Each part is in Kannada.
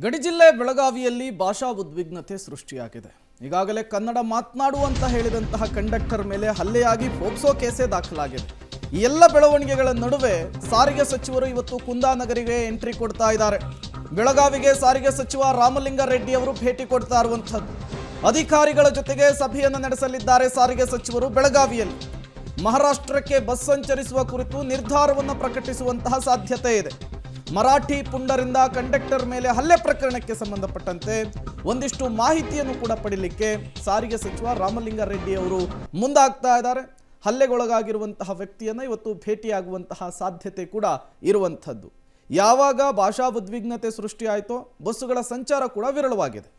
ಗಡಿ ಜಿಲ್ಲೆ ಬೆಳಗಾವಿಯಲ್ಲಿ ಭಾಷಾ ಉದ್ವಿಗ್ನತೆ ಸೃಷ್ಟಿಯಾಗಿದೆ. ಈಗಾಗಲೇ ಕನ್ನಡ ಮಾತನಾಡುವಂತ ಹೇಳಿದಂತಹ ಕಂಡಕ್ಟರ್ ಮೇಲೆ ಹಲ್ಲೆಯಾಗಿ ಪೋಕ್ಸೋ ಕೇಸೇ ದಾಖಲಾಗಿದೆ. ಈ ಎಲ್ಲ ಬೆಳವಣಿಗೆಗಳ ನಡುವೆ ಸಾರಿಗೆ ಸಚಿವರು ಇವತ್ತು ಕುಂದಾನಗರಿಗೆ ಎಂಟ್ರಿ ಕೊಡ್ತಾ ಇದ್ದಾರೆ. ಬೆಳಗಾವಿಗೆ ಸಾರಿಗೆ ಸಚಿವ ರಾಮಲಿಂಗಾರೆಡ್ಡಿ ಅವರು ಭೇಟಿ ಕೊಡ್ತಾ ಇರುವಂತದ್ದು. ಅಧಿಕಾರಿಗಳ ಜೊತೆಗೆ ಸಭೆಯನ್ನು ನಡೆಸಲಿದ್ದಾರೆ ಸಾರಿಗೆ ಸಚಿವರು ಬೆಳಗಾವಿಯಲ್ಲಿ. ಮಹಾರಾಷ್ಟ್ರಕ್ಕೆ ಬಸ್ ಸಂಚರಿಸುವ ಕುರಿತು ನಿರ್ಧಾರವನ್ನು ಪ್ರಕಟಿಸುವಂತಹ ಸಾಧ್ಯತೆ ಇದೆ. ಮರಾಠಿ ಪುಂಡರಿಂದ ಕಂಡಕ್ಟರ್ ಮೇಲೆ ಹಲ್ಲೆ ಪ್ರಕರಣಕ್ಕೆ ಸಂಬಂಧಪಟ್ಟಂತೆ ಒಂದಿಷ್ಟು ಮಾಹಿತಿಯನ್ನು ಕೂಡ ಪಡೆಯಲಿಕ್ಕೆ ಸಾರಿಗೆ ಸಚಿವ ರಾಮಲಿಂಗಾರೆಡ್ಡಿ ಅವರು ಮುಂದಾಗ್ತಾ ಇದ್ದಾರೆ. ಹಲ್ಲೆಗೊಳಗಾಗಿರುವಂತಹ ವ್ಯಕ್ತಿಯನ್ನು ಇವತ್ತು ಭೇಟಿಯಾಗುವಂತಹ ಸಾಧ್ಯತೆ ಕೂಡ ಇರುವಂಥದ್ದು. ಯಾವಾಗ ಭಾಷಾ ಉದ್ವಿಗ್ನತೆ ಸೃಷ್ಟಿಯಾಯಿತೋ ಬಸ್ಸುಗಳ ಸಂಚಾರ ಕೂಡ ವಿರಳವಾಗಿದೆ.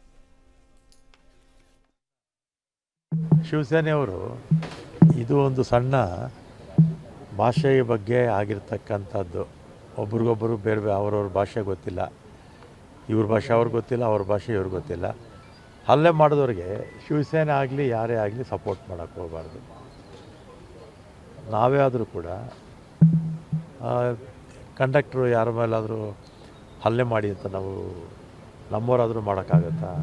ಶಿವಸೇನೆಯವರು ಇದು ಒಂದು ಸಣ್ಣ ಭಾಷೆಯ ಬಗ್ಗೆ ಆಗಿರ್ತಕ್ಕಂಥದ್ದು. ಒಬ್ರಿಗೊಬ್ಬರು ಬೇರೆ ಅವ್ರವ್ರ ಭಾಷೆ ಗೊತ್ತಿಲ್ಲ, ಇವ್ರ ಭಾಷೆ ಅವ್ರಿಗೆ ಗೊತ್ತಿಲ್ಲ, ಅವ್ರ ಭಾಷೆ ಇವ್ರಿಗೆ ಗೊತ್ತಿಲ್ಲ. ಹಲ್ಲೆ ಮಾಡಿದವ್ರಿಗೆ ಶಿವಸೇನೆ ಆಗಲಿ ಯಾರೇ ಆಗಲಿ ಸಪೋರ್ಟ್ ಮಾಡೋಕ್ಕೆ ಹೋಗಬಾರ್ದು. ನಾವೇ ಆದರೂ ಕೂಡ ಕಂಡಕ್ಟ್ರು ಯಾರ ಮೇಲಾದರೂ ಹಲ್ಲೆ ಮಾಡಿ ಅಂತ ನಾವು ನಮ್ಮವರಾದರೂ ಮಾಡೋಕ್ಕಾಗತ್ತಾ?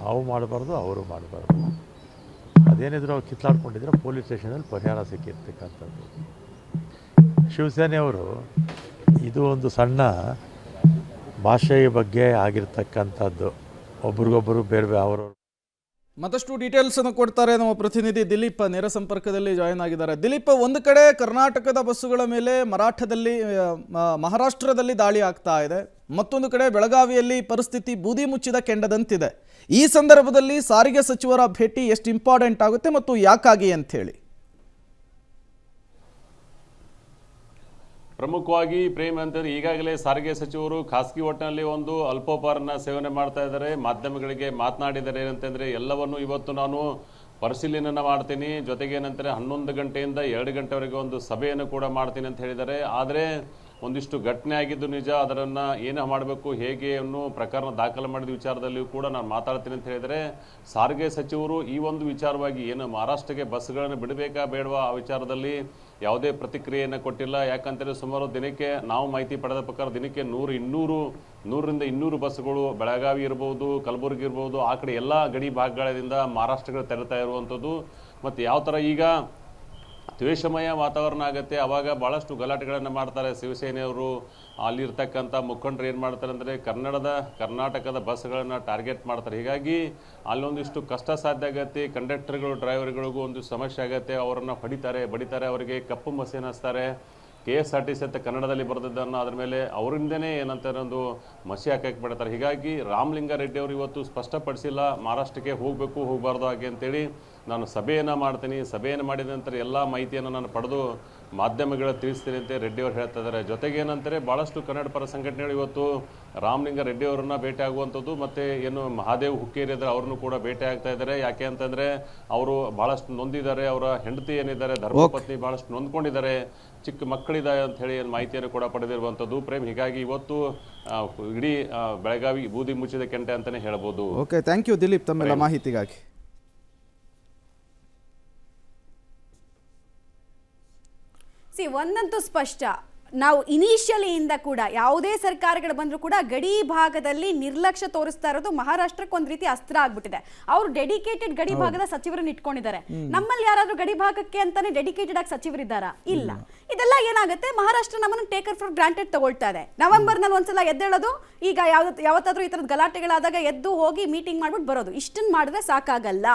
ನಾವು ಮಾಡಬಾರ್ದು, ಅವರು ಮಾಡಬಾರ್ದು. ಅದೇನಿದ್ರು ಅವ್ರು ಕಿತ್ತಾಡ್ಕೊಂಡಿದ್ರೆ ಪೊಲೀಸ್ ಸ್ಟೇಷನಲ್ಲಿ ಪರಿಹಾರ ಸಿಕ್ಕಿರ್ತಕ್ಕಂಥದ್ದು. ಶಿವಸೇನೆಯವರು ಇದು ಒಂದು ಸಣ್ಣ ಭಾಷೆಯ ಬಗ್ಗೆ ಆಗಿರ್ತಕ್ಕಂಥದ್ದು. ಒಬ್ರಿಗೊಬ್ಬರು ಬೇರೆ ಅವರವರು ಮತ್ತಷ್ಟು ಡೀಟೇಲ್ಸ್ ಅನ್ನು ಕೊಡ್ತಾರೆ ನಮ್ಮ ಪ್ರತಿನಿಧಿ ದಿಲೀಪ್ ನೇರ ಸಂಪರ್ಕದಲ್ಲಿ ಜಾಯಿನ್ ಆಗಿದ್ದಾರೆ. ದಿಲೀಪ್, ಒಂದು ಕಡೆ ಕರ್ನಾಟಕದ ಬಸ್ಸುಗಳ ಮೇಲೆ ಮಹಾರಾಷ್ಟ್ರದಲ್ಲಿ ದಾಳಿ ಆಗ್ತಾ ಇದೆ, ಮತ್ತೊಂದು ಕಡೆ ಬೆಳಗಾವಿಯಲ್ಲಿ ಪರಿಸ್ಥಿತಿ ಬೂದಿ ಮುಚ್ಚಿದ ಕೆಂಡದಂತಿದೆ. ಈ ಸಂದರ್ಭದಲ್ಲಿ ಸಾರಿಗೆ ಸಚಿವರ ಭೇಟಿ ಎಷ್ಟು ಇಂಪಾರ್ಟೆಂಟ್ ಆಗುತ್ತೆ ಮತ್ತು ಯಾಕಾಗಿ ಅಂತ ಹೇಳಿ? ಪ್ರಮುಖವಾಗಿ ಪ್ರೇಮ್ ಅಂತಂದ್ರೆ ಈಗಾಗಲೇ ಸಾರಿಗೆ ಸಚಿವರು ಖಾಸಗಿ ಒಟ್ಟಿನಲ್ಲಿ ಒಂದು ಅಲ್ಪೋಪಹಾರನ ಸೇವನೆ ಮಾಡ್ತಾ ಇದ್ದಾರೆ. ಮಾಧ್ಯಮಗಳಿಗೆ ಮಾತನಾಡಿದ್ದಾರೆ. ಏನಂತಂದ್ರೆ ಎಲ್ಲವನ್ನು ಇವತ್ತು ನಾನು ಪರಿಶೀಲನೆ ಮಾಡ್ತೀನಿ, ಜೊತೆಗೆ ಏನಂತಾರೆ 11 ಗಂಟೆಯಿಂದ 2 ಗಂಟೆವರೆಗೆ ಒಂದು ಸಭೆಯನ್ನು ಕೂಡ ಮಾಡ್ತೀನಿ ಅಂತ ಹೇಳಿದ್ದಾರೆ. ಆದರೆ ಒಂದಿಷ್ಟು ಘಟನೆ ಆಗಿದ್ದು ನಿಜ. ಅದನ್ನು ಏನು ಮಾಡಬೇಕು, ಹೇಗೆ ಅನ್ನೋ ಪ್ರಕರಣ ದಾಖಲು ಮಾಡಿದ ವಿಚಾರದಲ್ಲಿಯೂ ಕೂಡ ನಾನು ಮಾತಾಡ್ತೀನಿ ಅಂತ ಹೇಳಿದರೆ, ಸಾರಿಗೆ ಸಚಿವರು ಈ ಒಂದು ವಿಚಾರವಾಗಿ ಏನು ಮಹಾರಾಷ್ಟ್ರಕ್ಕೆ ಬಸ್ಗಳನ್ನು ಬಿಡಬೇಕಾ ಬೇಡವಾ ಆ ವಿಚಾರದಲ್ಲಿ ಯಾವುದೇ ಪ್ರತಿಕ್ರಿಯೆಯನ್ನು ಕೊಟ್ಟಿಲ್ಲ. ಯಾಕಂತಂದರೆ ಸುಮಾರು ದಿನಕ್ಕೆ ನಾವು ಮಾಹಿತಿ ಪಡೆದ ಪ್ರಕಾರ ದಿನಕ್ಕೆ 100ರಿಂದ 200 ಬಸ್ಸುಗಳು ಬೆಳಗಾವಿ ಇರ್ಬೋದು, ಕಲಬುರಗಿ ಇರ್ಬೋದು, ಆ ಕಡೆ ಎಲ್ಲ ಗಡಿ ಭಾಗಗಳಿಂದ ಮಹಾರಾಷ್ಟ್ರಗಳು ತೆರತಾ ಇರುವಂಥದ್ದು. ಮತ್ತು ಯಾವ ಥರ ಈಗ ದ್ವೇಷಮಯ ವಾತಾವರಣ ಆಗುತ್ತೆ, ಆವಾಗ ಭಾಳಷ್ಟು ಗಲಾಟೆಗಳನ್ನು ಮಾಡ್ತಾರೆ ಶಿವಸೇನೆಯವರು. ಅಲ್ಲಿರ್ತಕ್ಕಂಥ ಮುಖಂಡರು ಏನು ಮಾಡ್ತಾರೆ ಅಂದರೆ ಕರ್ನಾಟಕದ ಬಸ್ಗಳನ್ನು ಟಾರ್ಗೆಟ್ ಮಾಡ್ತಾರೆ. ಹೀಗಾಗಿ ಅಲ್ಲೊಂದಿಷ್ಟು ಕಷ್ಟ ಸಾಧ್ಯ ಆಗುತ್ತೆ. ಕಂಡಕ್ಟರ್ಗಳು ಡ್ರೈವರ್ಗಳಿಗೂ ಒಂದು ಸಮಸ್ಯೆ ಆಗುತ್ತೆ. ಅವರನ್ನು ಬಡಿತಾರೆ, ಅವರಿಗೆ ಕಪ್ಪು ಮಸಿಯನ್ನು ಹಚ್ತಾರೆ. KSRTC ಅಂತ ಕನ್ನಡದಲ್ಲಿ ಬರೆದಿದ್ದನ್ನು ಅದ್ರ ಮೇಲೆ ಅವರಿಂದನೇ ಏನಂತಾರೆ ಒಂದು ಮಸಿ ಹಾಕಕ್ಕೆ ಬಿಡ್ತಾರೆ. ಹೀಗಾಗಿ ರಾಮಲಿಂಗಾರೆಡ್ಡಿ ಅವರು ಇವತ್ತು ಸ್ಪಷ್ಟಪಡಿಸಿಲ್ಲ ಮಹಾರಾಷ್ಟ್ರಕ್ಕೆ ಹೋಗಬಾರ್ದು ಹಾಗೆ ಅಂತೇಳಿ. ನಾನು ಸಭೆಯನ್ನು ಮಾಡ್ತೀನಿ, ಸಭೆಯನ್ನು ಮಾಡಿದ ನಂತರ ಎಲ್ಲ ಮಾಹಿತಿಯನ್ನು ನಾನು ಪಡೆದು ಮಾಧ್ಯಮಗಳ ತಿಳಿಸ್ತೀನಿ ಅಂತ ರೆಡ್ಡಿ ಅವರು ಹೇಳ್ತಾ ಇದ್ದಾರೆ. ಜೊತೆಗೆ ಏನಂತಾರೆ ಭಾಳಷ್ಟು ಕನ್ನಡ ಪರ ಸಂಘಟನೆಗಳು ಇವತ್ತು ರಾಮಲಿಂಗಾರೆಡ್ಡಿ ಅವರನ್ನ ಭೇಟಿ ಆಗುವಂಥದ್ದು, ಮತ್ತು ಏನು ಮಹಾದೇವ್ ಹುಕ್ಕೇರಿ ಇದ್ದಾರೆ ಅವ್ರನ್ನೂ ಕೂಡ ಭೇಟಿ ಆಗ್ತಾ ಇದ್ದಾರೆ. ಯಾಕೆ ಅಂತಂದರೆ ಅವರು ಭಾಳಷ್ಟು ನೊಂದಿದ್ದಾರೆ. ಅವರ ಹೆಂಡತಿ ಏನಿದ್ದಾರೆ ಧರ್ಮಪತ್ನಿ ಭಾಳಷ್ಟು ನೊಂದ್ಕೊಂಡಿದ್ದಾರೆ, ಚಿಕ್ಕ ಮಕ್ಕಳಿದ್ದಾರೆ ಅಂತ ಹೇಳಿ ಮಾಹಿತಿಯನ್ನು ಕೂಡ ಪಡೆದಿರುವಂಥದ್ದು ಪ್ರೇಮ್. ಹೀಗಾಗಿ ಇವತ್ತು ಇಡೀ ಬೆಳಗಾವಿ ಬೂದಿ ಮುಚ್ಚಿದ ಕೆಂಟೆ ಅಂತಲೇ ಹೇಳ್ಬೋದು. ಓಕೆ, ಥ್ಯಾಂಕ್ ಯು ದಿಲೀಪ್ ತಮ್ಮೆಲ್ಲ ಮಾಹಿತಿಗಾಗಿ. ಒಂದಂತೂ ಸ್ಪಷ್ಟ, ನಾವು ಇನಿಷಿಯಲಿಯಿಂದ ಕೂಡ ಯಾವುದೇ ಸರ್ಕಾರಗಳು ಬಂದರೂ ಕೂಡ ಗಡಿ ಭಾಗದಲ್ಲಿ ನಿರ್ಲಕ್ಷ್ಯ ತೋರಿಸ್ತಾ ಇರೋದು ಮಹಾರಾಷ್ಟ್ರಕ್ಕೆ ಒಂದು ರೀತಿ ಅಸ್ತ್ರ ಆಗ್ಬಿಟ್ಟಿದೆ. ಅವರು ಡೆಡಿಕೇಟೆಡ್ ಗಡಿ ಭಾಗದ ಸಚಿವರನ್ನ ಇಟ್ಕೊಂಡಿದ್ದಾರೆ. ನಮ್ಮಲ್ಲಿ ಯಾರಾದ್ರೂ ಗಡಿ ಭಾಗಕ್ಕೆ ಅಂತಾನೆ ಡೆಡಿಕೇಟೆಡ್ ಆಗಿ ಸಚಿವರಿದ್ದಾರಾ? ಇಲ್ಲ. ಇದೆಲ್ಲ ಏನಾಗುತ್ತೆ, ಮಹಾರಾಷ್ಟ್ರ ನಮ್ಮನ್ನು ಟೇಕರ್ ಫಾರ್ ಗ್ರಾಂಟೆಡ್ ತಗೊಳ್ತಾ ಇದೆ. ನವೆಂಬರ್ನಲ್ಲಿ ಒಂದ್ಸಲ ಎದ್ದೇಳೋದು, ಈಗ ಯಾವತ್ತಾದ್ರೂ ಈ ತರದ ಗಲಾಟೆಗಳಾದಾಗ ಎದ್ದು ಹೋಗಿ ಮೀಟಿಂಗ್ ಮಾಡ್ಬಿಟ್ಟು ಬರೋದು, ಇಷ್ಟನ್ನು ಮಾಡಿದ್ರೆ ಸಾಕಾಗಲ್ಲ.